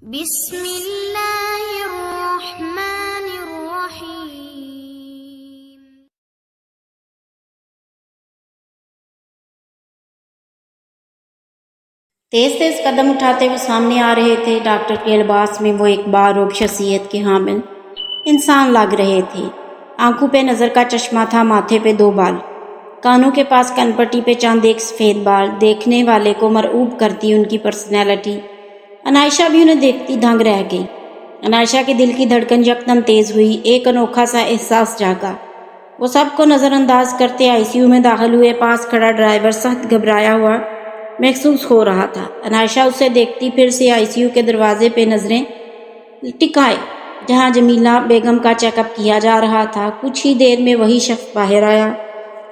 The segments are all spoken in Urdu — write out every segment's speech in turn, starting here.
بسم اللہ الرحمن الرحیم۔ تیز تیز قدم اٹھاتے ہوئے سامنے آ رہے تھے۔ ڈاکٹر کے لباس میں وہ ایک باروب شخصیت کے حامل انسان لگ رہے تھے۔ آنکھوں پہ نظر کا چشمہ تھا، ماتھے پہ 2 بال، کانوں کے پاس کن پٹی پہ چند ایک سفید بال، دیکھنے والے کو مرعوب کرتی ان کی پرسنالٹی۔ عنائشہ بھی انہیں دیکھتی دنگ رہ گئی۔ عنائشہ کے دل کی دھڑکن یکدم تیز ہوئی، ایک انوکھا سا احساس جاگا۔ وہ سب کو نظر انداز کرتے ICU میں داخل ہوئے۔ پاس کھڑا ڈرائیور سخت گھبرایا ہوا محسوس ہو رہا تھا۔ عنائشہ اسے دیکھتی پھر سے ICU کے دروازے پہ نظریں ٹکائے جہاں جمیلہ بیگم کا چیک اپ کیا جا رہا تھا۔ کچھ ہی دیر میں وہی شخص باہر آیا۔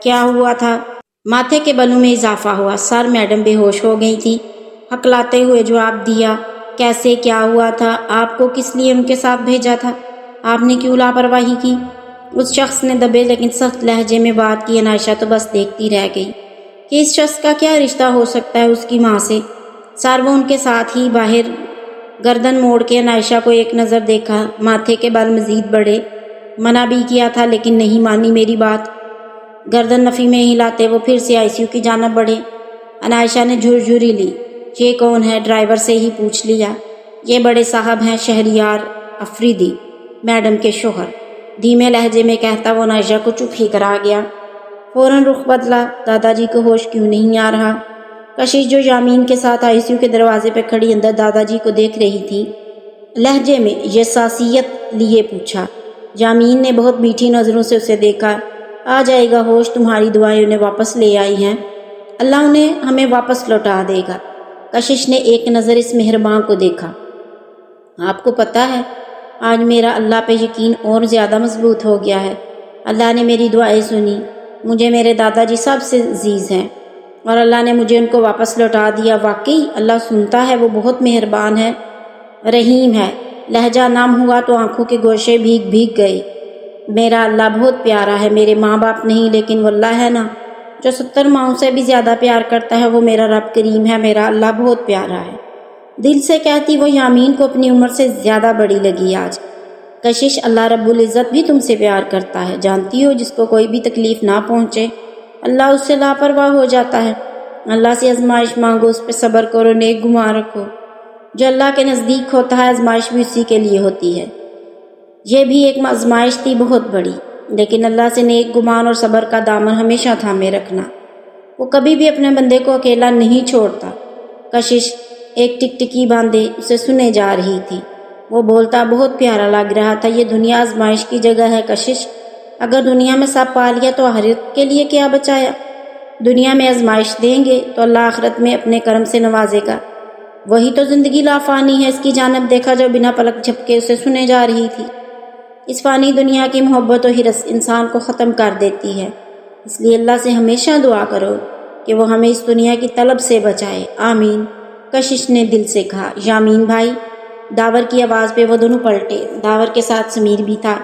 کیا ہوا تھا؟ ماتھے کے بالوں میں اضافہ ہوا۔ سر میڈم بے ہوش ہو گئی تھی۔ ہکلاتے ہوئے جواب دیا، کیسے کیا ہوا تھا؟ آپ کو کس لیے ان کے ساتھ بھیجا تھا؟ آپ نے کیوں لاپرواہی کی؟ اس شخص نے دبے لیکن سخت لہجے میں بات کی۔ عنائشہ تو بس دیکھتی رہ گئی کہ اس شخص کا کیا رشتہ ہو سکتا ہے اس کی ماں سے۔ سر وہ ان کے ساتھ ہی باہر گردن موڑ کے عنائشہ کو ایک نظر دیکھا۔ ماتھے کے بال مزید بڑھے۔ منع بھی کیا تھا لیکن نہیں مانی میری بات۔ گردن نفی میں ہلاتے وہ پھر سے ICU کی جانب بڑھے۔ عنائشہ نے جھرجھری لی، یہ کون ہے؟ ڈرائیور سے ہی پوچھ لیا۔ یہ بڑے صاحب ہیں، شہریار افریدی، میڈم کے شوہر، دھیمے لہجے میں کہتا وہ عنائشہ کو چپ ہی کرا گیا۔ فوراً رخ بدلا۔ دادا جی کو ہوش کیوں نہیں آ رہا؟ کشش جو یامین کے ساتھ ICU کے دروازے پہ کھڑی اندر دادا جی کو دیکھ رہی تھی، لہجے میں یہ حساسیت لیے پوچھا۔ یامین نے بہت میٹھی نظروں سے اسے دیکھا۔ آ جائے گا ہوش، تمہاری دعائیں انہیں واپس لے آئی ہیں، اللہ انہیں ہمیں واپس لوٹا دے گا۔ کشش نے ایک نظر اس مہربان کو دیکھا۔ آپ کو پتہ ہے آج میرا اللہ پہ یقین اور زیادہ مضبوط ہو گیا ہے۔ اللہ نے میری دعائیں سنی، مجھے میرے دادا جی سب سے عزیز ہیں اور اللہ نے مجھے ان کو واپس لوٹا دیا۔ واقعی اللہ سنتا ہے، وہ بہت مہربان ہے، رحیم ہے۔ لہجہ نم ہوا تو آنکھوں کے گوشے بھیگ بھیگ گئے۔ میرا اللہ بہت پیارا ہے، میرے ماں باپ نہیں لیکن وہ اللہ ہے نا جو 70 ماؤں سے بھی زیادہ پیار کرتا ہے، وہ میرا رب کریم ہے، میرا اللہ بہت پیارا ہے۔ دل سے کہتی وہ یامین کو اپنی عمر سے زیادہ بڑی لگی آج۔ کشش، اللہ رب العزت بھی تم سے پیار کرتا ہے، جانتی ہو جس کو کوئی بھی تکلیف نہ پہنچے اللہ اس سے لاپرواہ ہو جاتا ہے۔ اللہ سے آزمائش مانگو، اس پہ صبر کرو، نیک گمان رکھو۔ جو اللہ کے نزدیک ہوتا ہے آزمائش بھی اسی کے لیے ہوتی ہے۔ یہ بھی ایک آزمائش تھی بہت بڑی، لیکن اللہ سے نیک گمان اور صبر کا دامن ہمیشہ تھامے رکھنا۔ وہ کبھی بھی اپنے بندے کو اکیلا نہیں چھوڑتا۔ کشش ایک ٹکٹکی باندھے اسے سنے جا رہی تھی۔ وہ بولتا بہت پیارا لگ رہا تھا، یہ دنیا آزمائش کی جگہ ہے کشش، اگر دنیا میں سب پا لیا تو آخرت کے لیے کیا بچایا؟ دنیا میں آزمائش دیں گے تو اللہ آخرت میں اپنے کرم سے نوازے گا، وہی تو زندگی لافانی ہے۔ اس کی جانب دیکھا جو بنا پلک جھپکے اسے سنے جا رہی تھی۔ اس فانی دنیا کی محبت و حرص انسان کو ختم کر دیتی ہے، اس لیے اللہ سے ہمیشہ دعا کرو کہ وہ ہمیں اس دنیا کی طلب سے بچائے، آمین۔ کشش نے دل سے کہا، یامین بھائی۔ داور کی آواز پہ وہ دونوں پلٹے۔ داور کے ساتھ سمیر بھی تھا۔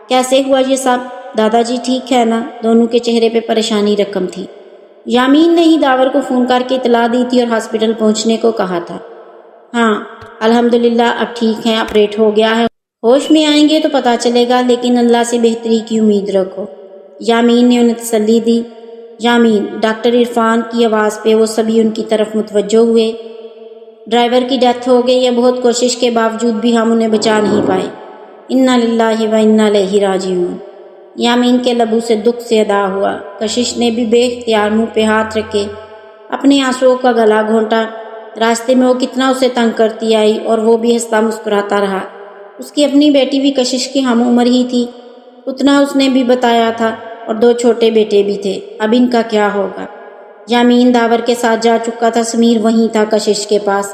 کیسے ہوا یہ سب؟ دادا جی ٹھیک ہے نا؟ دونوں کے چہرے پہ پریشانی رقم تھی۔ یامین نے ہی داور کو فون کر کے اطلاع دی تھی اور ہاسپٹل پہنچنے کو کہا تھا۔ ہاں الحمدللہ اب ٹھیک ہیں، آپریٹ ہو گیا ہے، ہوش میں آئیں گے تو پتہ چلے گا، لیکن اللہ سے بہتری کی امید رکھو، یامین نے انہیں تسلی دی۔ یامین، ڈاکٹر عرفان کی آواز پہ وہ سبھی ان کی طرف متوجہ ہوئے۔ ڈرائیور کی ڈیتھ ہو گئی ہے، بہت کوشش کے باوجود بھی ہم انہیں بچا نہیں پائے، انا للہ و انا الیہ راجعون۔ یامین کے لبوں سے دکھ سے ادا ہوا۔ کشش نے بھی بے اختیار منہ پہ ہاتھ رکھے اپنے آنسوؤں کا گلا گھونٹا۔ راستے میں وہ کتنا اسے تنگ کرتی آئی اور وہ بھی ہنستا مسکراتا رہا۔ اس کی اپنی بیٹی بھی کشش کی ہم عمر ہی تھی، اتنا اس نے بھی بتایا تھا، اور 2 چھوٹے بیٹے بھی تھے، اب ان کا کیا ہوگا؟ یامین داور کے ساتھ جا چکا تھا، سمیر وہیں تھا کشش کے پاس۔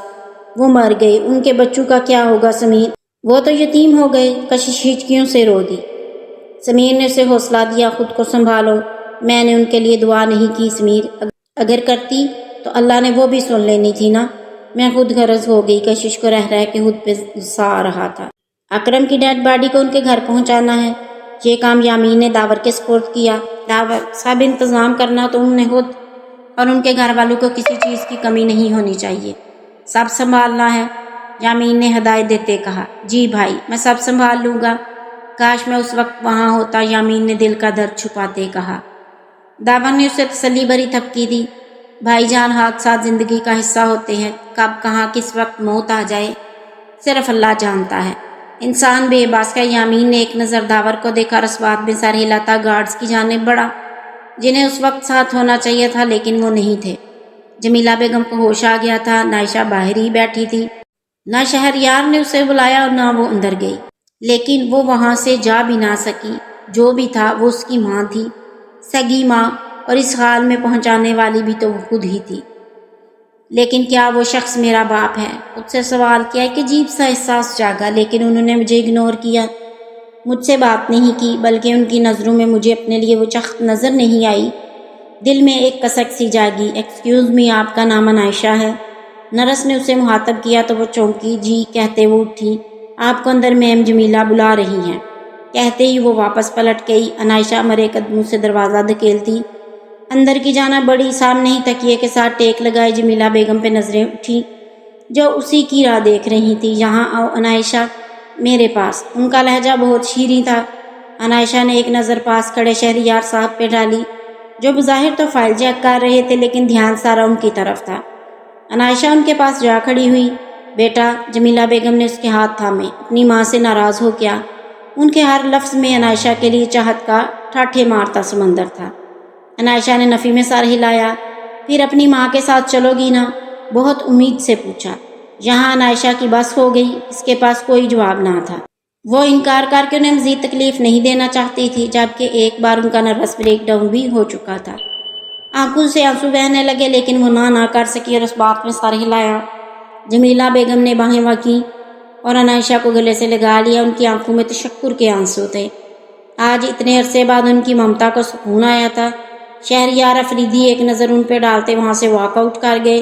وہ مر گئے، ان کے بچوں کا کیا ہوگا سمیر؟ وہ تو یتیم ہو گئے۔ کشش ہچکیوں سے رو دی۔ سمیر نے اسے حوصلہ دیا، خود کو سنبھالو، میں نے ان کے لیے دعا نہیں کی سمیر، اگر کرتی تو اللہ نے وہ بھی سن لینی تھی نا، میں خود غرض ہو گئی۔ کشش کو رہ رہ کے خود پہ غصہ آ رہا تھا۔ اکرم کی ڈیڈ باڈی کو ان کے گھر پہنچانا ہے، یہ کام یامین نے داور کے سپورٹ کیا۔ داور، سب انتظام کرنا تو انہوں نے خود، اور ان کے گھر والوں کو کسی چیز کی کمی نہیں ہونی چاہیے، سب سنبھالنا ہے۔ یامین نے ہدایت دیتے کہا۔ جی بھائی، میں سب سنبھال لوں گا۔ کاش میں اس وقت وہاں ہوتا، یامین نے دل کا درد چھپاتے کہا۔ داور نے اسے تسلی بھری تھپکی دی۔ بھائی جان، حادثات زندگی کا حصہ ہوتے ہیں، کب کہاں کس وقت موت آ جائے صرف اللہ جانتا ہے۔ انسان بے باس کا۔ یامین نے ایک نظر داور کو دیکھا اور اس بات میں سر ہلاتا گارڈز کی جانب بڑھا جنہیں اس وقت ساتھ ہونا چاہیے تھا لیکن وہ نہیں تھے۔ جمیلہ بیگم کو ہوش آ گیا تھا۔ نہ عائشہ باہر ہی بیٹھی تھی، نہ شہریار نے اسے بلایا اور نہ وہ اندر گئی، لیکن وہ وہاں سے جا بھی نہ سکی۔ جو بھی تھا وہ اس کی ماں تھی، سگی ماں، اور اس حال میں پہنچانے والی بھی تو وہ خود ہی تھی۔ لیکن کیا وہ شخص میرا باپ ہے؟ خود سے سوال کیا۔ ایک عجیب سا احساس جاگا، لیکن انہوں نے مجھے اگنور کیا، مجھ سے بات نہیں کی، بلکہ ان کی نظروں میں مجھے اپنے لیے وہ چخت نظر نہیں آئی۔ دل میں ایک کسک سی جاگی۔ ایکسکیوز می، آپ کا نام عائشہ ہے؟ نرس نے اسے مخاطب کیا تو وہ چونکی۔ جی کہتے وہ اٹھی۔ آپ کو اندر میم جمیلہ بلا رہی ہیں۔ کہتے ہی وہ واپس پلٹ گئی۔ عائشہ مرے قدموں سے دروازہ دھکیلتی اندر کی جانب بڑی۔ سامنے ہی تکیے کے ساتھ ٹیک لگائے جمیلہ بیگم پہ نظریں اٹھی جو اسی کی راہ دیکھ رہی تھی۔ یہاں آؤ عائشہ، میرے پاس۔ ان کا لہجہ بہت شیریں تھا۔ عائشہ نے ایک نظر پاس کھڑے شہریار صاحب پہ ڈالی جو بظاہر تو فائل چیک کر رہے تھے، لیکن دھیان سارا ان کی طرف تھا۔ عائشہ ان کے پاس جا کھڑی ہوئی۔ بیٹا، جمیلہ بیگم نے اس کے ہاتھ تھامے۔ اپنی ماں سے ناراض ہو کیا؟ ان کے ہر لفظ میں عائشہ کے لیے چاہت کا ٹھاٹھے مارتا سمندر تھا۔ عائشہ نے نفی میں سر ہلایا۔ پھر اپنی ماں کے ساتھ چلو گی نا؟ بہت امید سے پوچھا۔ یہاں عائشہ کی بس ہو گئی، اس کے پاس کوئی جواب نہ تھا۔ وہ انکار کر کے انہیں مزید تکلیف نہیں دینا چاہتی تھی، جبکہ ایک بار ان کا نروس بریک ڈاؤن بھی ہو چکا تھا۔ آنکھوں سے آنسو بہنے لگے، لیکن وہ نہ کر سکی اور اس بات میں سر ہلایا۔ جمیلہ بیگم نے باہیں وکیں اور عائشہ کو گلے سے لگا لیا۔ ان کی آنکھوں میں تشکر کے آنسو تھے۔ آج اتنے عرصے بعد ان کی ممتا کو سکون آیا تھا۔ شہریار افریدی ایک نظر ان پہ ڈالتے وہاں سے واک آؤٹ کر گئے،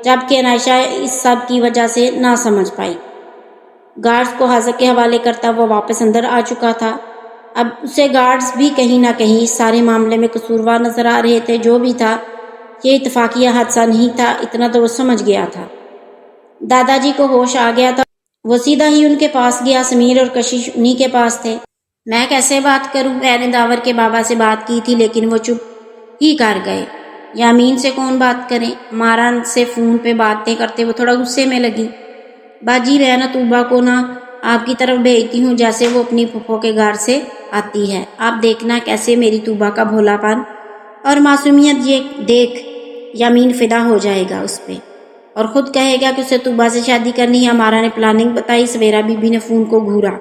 جبکہ عائشہ اس سب کی وجہ سے نہ سمجھ پائی۔ گارڈز کو حاضر کے حوالے کرتا وہ واپس اندر آ چکا تھا۔ اب اسے گارڈز بھی کہیں نہ کہیں اس سارے معاملے میں قصوروار نظر آ رہے تھے۔ جو بھی تھا، یہ اتفاقیہ حادثہ نہیں تھا، اتنا تو وہ سمجھ گیا تھا۔ دادا جی کو ہوش آ گیا تھا، وہ سیدھا ہی ان کے پاس گیا۔ سمیر اور کشش انہی کے پاس تھے۔ میں کیسے بات کروں؟ میں نے داور کے بابا سے بات کی تھی، لیکن وہ چپ ہی کر گئے۔ یامین سے کون بات کریں؟ ماران سے فون پہ باتیں کرتے وہ تھوڑا غصے میں لگی۔ باجی میں نہ طوبہ کو نہ آپ کی طرف بھیجتی ہوں جیسے وہ اپنی پھپھو کے گھر سے آتی ہے۔ آپ دیکھنا کیسے میری طوبہ کا بھولا پن اور معصومیت یہ دیکھ یامین فدا ہو جائے گا اس پہ، اور خود کہے گا کہ اسے طوبہ سے شادی کرنی ہے۔ ہمارا نے پلاننگ بتائی۔ سویرا بی بی نے فون کو گھورا۔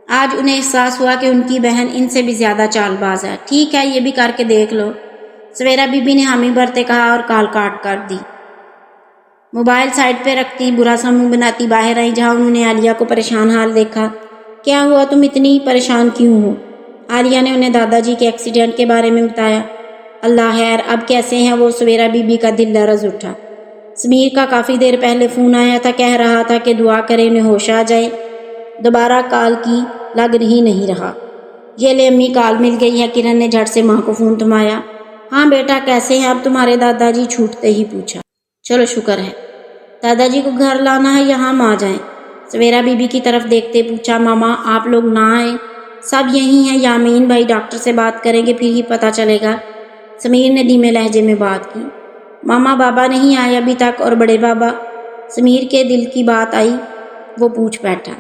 آج انہیں احساس ہوا کہ ان کی بہن ان سے بھی زیادہ چال باز ہے۔ ٹھیک ہے، یہ بھی کر کے دیکھ لو، سویرا بی بی نے حامی بھرتے کہا اور کال کاٹ کر دی۔ موبائل سائڈ پہ رکھتی برا سا منہ بناتی باہر آئی، جہاں انہوں نے عالیہ کو پریشان حال دیکھا۔ کیا ہوا؟ تم اتنی پریشان کیوں ہو؟ عالیہ نے انہیں دادا جی کے ایکسیڈنٹ کے بارے میں بتایا۔ اللہ خیر، اب کیسے ہیں وہ؟ سویرا بی بی کا دل لرز اٹھا۔ سمیر کا کافی دیر پہلے فون آیا تھا، کہہ رہا تھا کہ دعا کرے انہیں ہوش آ جائے۔ دوبارہ کال کی، لگ ہی نہیں رہا۔ یہ لے امی، کال مل گئی ہے۔ کرن نے جھٹ سے ماں کو فون تھمایا۔ ہاں بیٹا، کیسے ہیں اب تمہارے دادا جی؟ چھوٹتے ہی پوچھا۔ چلو شکر ہے۔ دادا جی کو گھر لانا ہے یا ہم آ جائیں؟ سویرا بی بی کی طرف دیکھتے پوچھا۔ ماما آپ لوگ نہ آئیں، سب یہی ہیں۔ یامین بھائی ڈاکٹر سے بات کریں گے، پھر ہی پتہ چلے گا۔ سمیر نے دھیمے لہجے میں بات کی۔ ماما بابا نہیں آئے ابھی تک، اور بڑے بابا؟ سمیر کے دل کی بات آئی، وہ پوچھ بیٹھا۔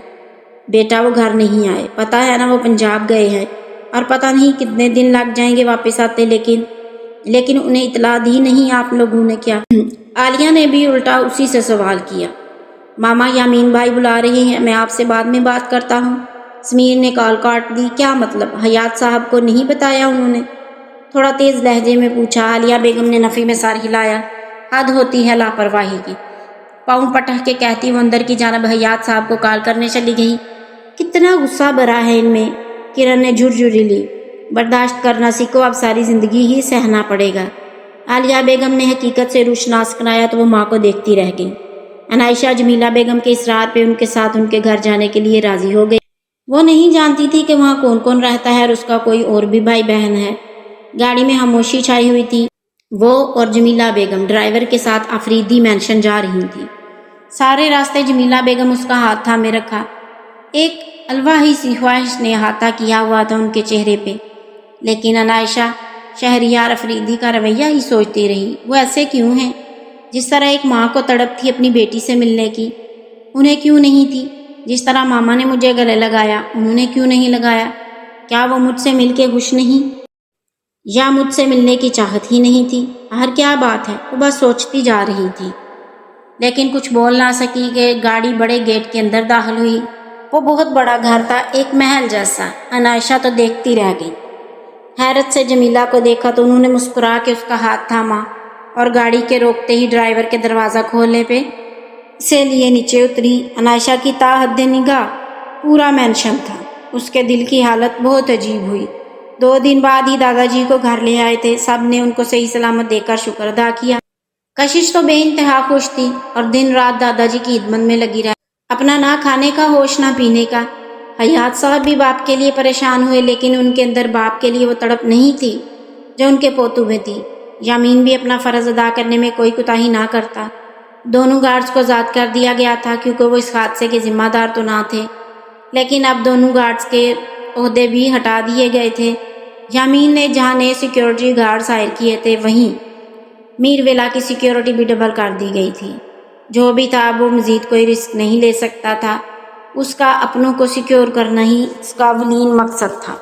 بیٹا وہ گھر نہیں آئے، پتہ ہے نا وہ پنجاب گئے ہیں، اور پتہ نہیں کتنے دن لگ جائیں گے واپس آتے، لیکن انہیں اطلاع دی نہیں آپ لوگوں نے کیا؟ عالیہ نے بھی الٹا اسی سے سوال کیا۔ ماما یامین بھائی بلا رہے ہیں، میں آپ سے بعد میں بات کرتا ہوں۔ سمیر نے کال کاٹ دی۔ کیا مطلب؟ حیات صاحب کو نہیں بتایا انہوں نے؟ تھوڑا تیز لہجے میں پوچھا۔ عالیہ بیگم نے نفی میں سر ہلایا۔ حد ہوتی ہے لاپرواہی کی، پاؤں پٹک کے کہتی وہ اندر کی جانب حیات صاحب کو کال کرنے چلی گئی۔ کتنا غصہ بھرا ہے ان میں، کرن نے جھرجھری لی۔ برداشت کرنا سیکھو، اب ساری زندگی ہی سہنا پڑے گا۔ عالیہ بیگم نے حقیقت سے روشناس کنایا تو وہ ماں کو دیکھتی رہ گئی۔ عائشہ جمیلہ بیگم کے اصرار پہ ان کے ساتھ ان کے گھر جانے کے لیے راضی ہو گئی۔ وہ نہیں جانتی تھی کہ وہاں کون کون رہتا ہے اور اس کا کوئی اور بھی بھائی بہن ہے۔ گاڑی میں خاموشی چھائی ہوئی تھی۔ وہ اور جمیلہ بیگم ڈرائیور کے ساتھ افریدی مینشن جا رہی تھی۔ سارے راستے جمیلہ بیگم اس کا ہاتھ تھامے رکھا۔ ایک الواحی سی خواہش نے احاطہ کیا ہوا تھا ان کے چہرے پہ، لیکن عنائشہ شہریار افریدی کا رویہ ہی سوچتی رہی، وہ ایسے کیوں ہیں؟ جس طرح ایک ماں کو تڑپ تھی اپنی بیٹی سے ملنے کی، انہیں کیوں نہیں تھی؟ جس طرح ماما نے مجھے گلے لگایا، انہوں نے کیوں نہیں لگایا؟ کیا وہ مجھ سے مل کے خوش نہیں، یا مجھ سے ملنے کی چاہت ہی نہیں تھی؟ آخر کیا بات ہے؟ وہ بس سوچتی جا رہی تھی، لیکن کچھ بول نہ سکی کہ گاڑی بڑے گیٹ کے اندر داخل ہوئی۔ وہ بہت بڑا گھر تھا، ایک محل جیسا۔ عنائشہ تو دیکھتی رہ گئی۔ حیرت سے جمیلہ کو دیکھا تو انہوں نے مسکرا کے اس کا ہاتھ تھاما اور گاڑی کے روکتے ہی ڈرائیور کے دروازہ کھولنے پہ اسے لیے نیچے اتری۔ عنائشہ کی تا حد نگاہ پورا مینشن تھا۔ اس کے دل کی حالت بہت عجیب ہوئی۔ 2 دن بعد ہی دادا جی کو گھر لے آئے تھے، سب نے ان کو صحیح سلامت دیکھ کر شکر ادا کیا۔ کشش تو بے انتہا خوش تھی اور دن رات دادا جی کی خدمت میں لگی رہی، اپنا نہ کھانے کا ہوش نہ پینے کا۔ حیات صاحب بھی باپ کے لیے پریشان ہوئے، لیکن ان کے اندر باپ کے لیے وہ تڑپ نہیں تھی جو ان کے پوتو میں تھی۔ یامین بھی اپنا فرض ادا کرنے میں کوئی کوتاہی نہ کرتا۔ دونوں گارڈز کو آزاد کر دیا گیا تھا کیونکہ وہ اس حادثے کے ذمہ دار تو نہ تھے، لیکن اب دونوں گارڈز کے عہدے بھی ہٹا دیے گئے تھے۔ یامین نے جہاں نئے سیکیورٹی گارڈز ہائر کیے تھے، وہیں میر ویلا کی سیکیورٹی بھی ڈبل کر دی گئی تھی۔ جو بھی تھا وہ مزید کوئی رسک نہیں لے سکتا تھا، اس کا اپنوں کو سیکیور کرنا ہی اس کا اولین مقصد تھا۔